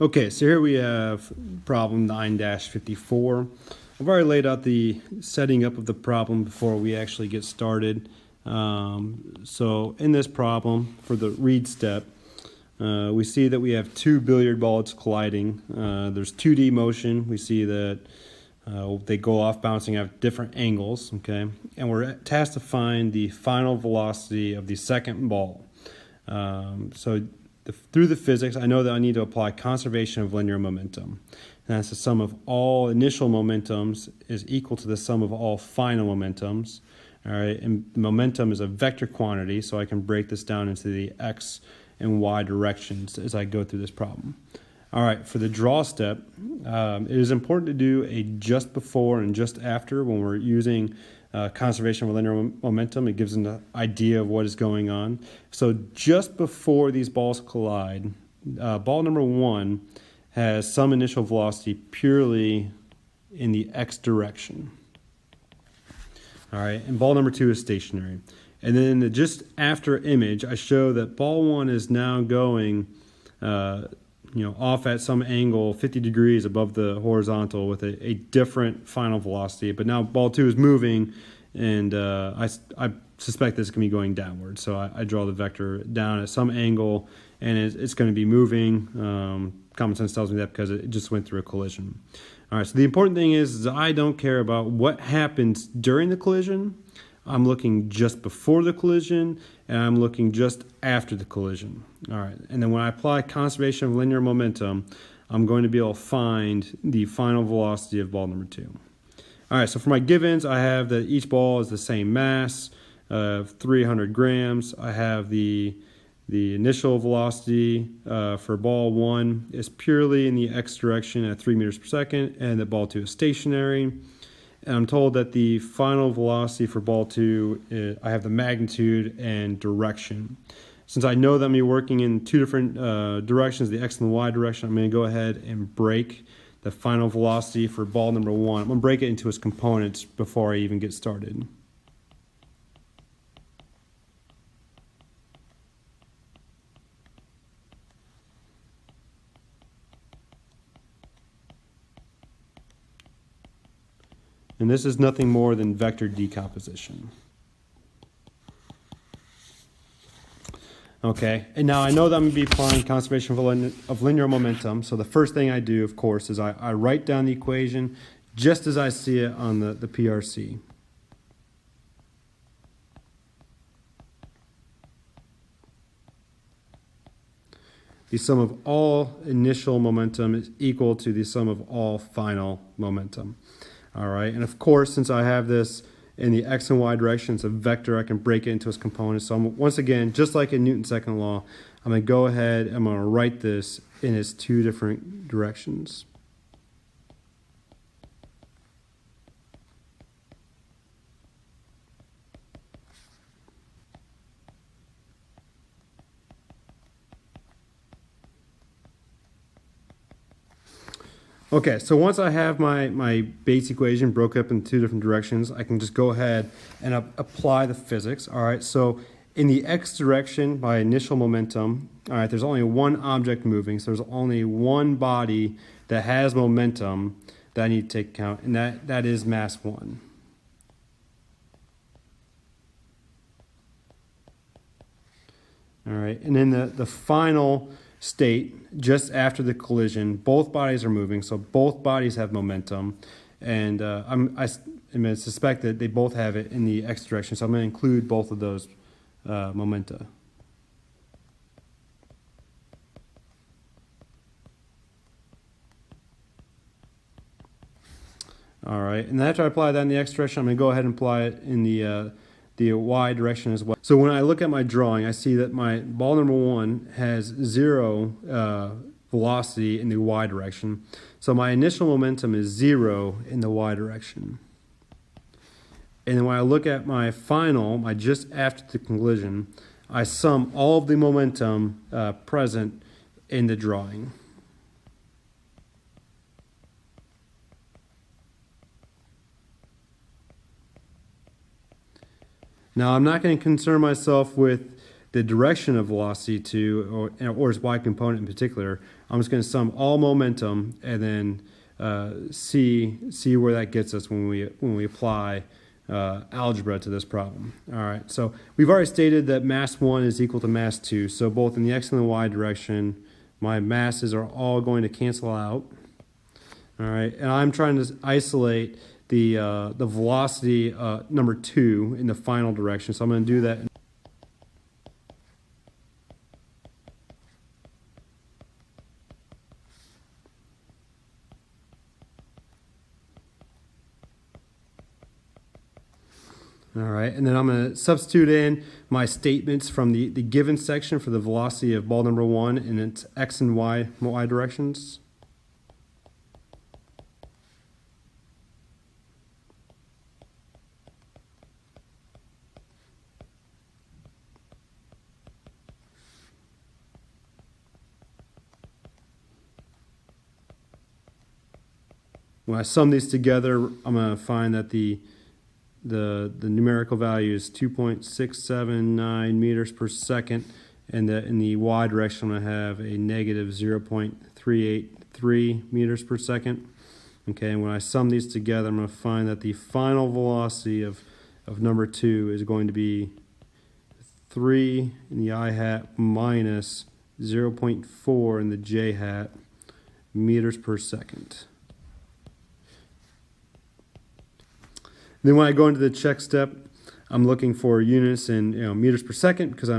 Okay, so here we have problem 9-54. I've already laid out the setting up of the problem before we actually get started. So in this problem, for the read step, we see that we have two billiard balls colliding. There's 2D motion. We see that they go off bouncing at different angles, okay? And we're tasked to find the final velocity of the second ball. Through the physics, I know that I need to apply conservation of linear momentum. And that's the sum of all initial momentums is equal to the sum of all final momentums. All right, and momentum is a vector quantity, so I can break this down into the x and y directions as I go through this problem. All right, for the draw step, it is important to do a just before and just after when we're using conservation of linear momentum. It gives an idea of what is going on. So just before these balls collide, ball number one has some initial velocity purely in the x direction. All right, and ball number two is stationary. And then in the just after image, I show that ball one is now going off at some angle 50 degrees above the horizontal with a different final velocity. But now ball two is moving, and I suspect this can be going downward. So I draw the vector down at some angle, and it's going to be moving. Common sense tells me that because it just went through a collision. All right, so the important thing is I don't care about what happens during the collision. I'm looking just before the collision, and I'm looking just after the collision. All right, and then when I apply conservation of linear momentum, I'm going to be able to find the final velocity of ball number two. All right, so for my givens, I have that each ball is the same mass of 300 grams. I have the initial velocity for ball one is purely in the x direction at 3 meters per second, and that ball two is stationary. And I'm told that the final velocity for ball two, I have the magnitude and direction. Since I know that I'm going to be working in two different directions, the x and the y direction, I'm going to go ahead and break the final velocity for ball number one. I'm going to break it into its components before I even get started. And this is nothing more than vector decomposition. Okay, and now I know that I'm going to be applying conservation of linear momentum. So the first thing I do, of course, is I write down the equation just as I see it on the PRC. The sum of all initial momentum is equal to the sum of all final momentum. All right, and of course, since I have this in the x and y direction, it's a vector, I can break it into its components. So once again, just like in Newton's second law, I'm going to go ahead and I'm going to write this in its two different directions. Okay, so once I have my base equation broke up in two different directions, I can just go ahead and apply the physics. All right, so in the x direction, my initial momentum, all right, there's only one object moving, so there's only one body that has momentum that I need to take account, and that is mass 1. All right, and then the final state, just after the collision, both bodies are moving, so both bodies have momentum, and I'm going to suspect that they both have it in the x direction, so I'm going to include both of those momenta. All right, and after I apply that in the x direction, I'm going to go ahead and apply it in the y direction as well. So when I look at my drawing, I see that my ball number one has 0 velocity in the y direction. So my initial momentum is 0 in the y direction. And then when I look at my final, my just after the collision, I sum all of the momentum present in the drawing. Now, I'm not going to concern myself with the direction of velocity to, or its y component in particular, I'm just going to sum all momentum and then see where that gets us when we apply algebra to this problem. All right, so we've already stated that mass 1 is equal to mass 2. So both in the x and the y direction, my masses are all going to cancel out. All right, and I'm trying to isolate the velocity number 2 in the final direction. So I'm going to do that. All right, and then I'm going to substitute in my statements from the given section for the velocity of ball number 1 in its x and y directions. When I sum these together, I'm going to find that the numerical value is 2.679 meters per second, and in the y direction, I'm going to have a negative 0.383 meters per second. Okay, and when I sum these together, I'm going to find that the final velocity of number 2 is going to be 3 in the I hat minus 0.4 in the j hat meters per second. Then when I go into the check step, I'm looking for units in meters per second because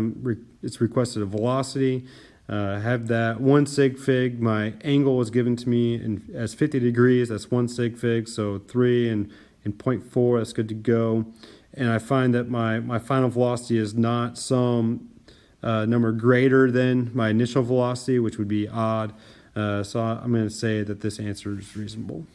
it's requested a velocity. I have that 1 sig fig. My angle was given to me as 50 degrees. That's 1 sig fig. So 3 and 0.4. That's good to go. And I find that my final velocity is not some number greater than my initial velocity, which would be odd. So I'm going to say that this answer is reasonable.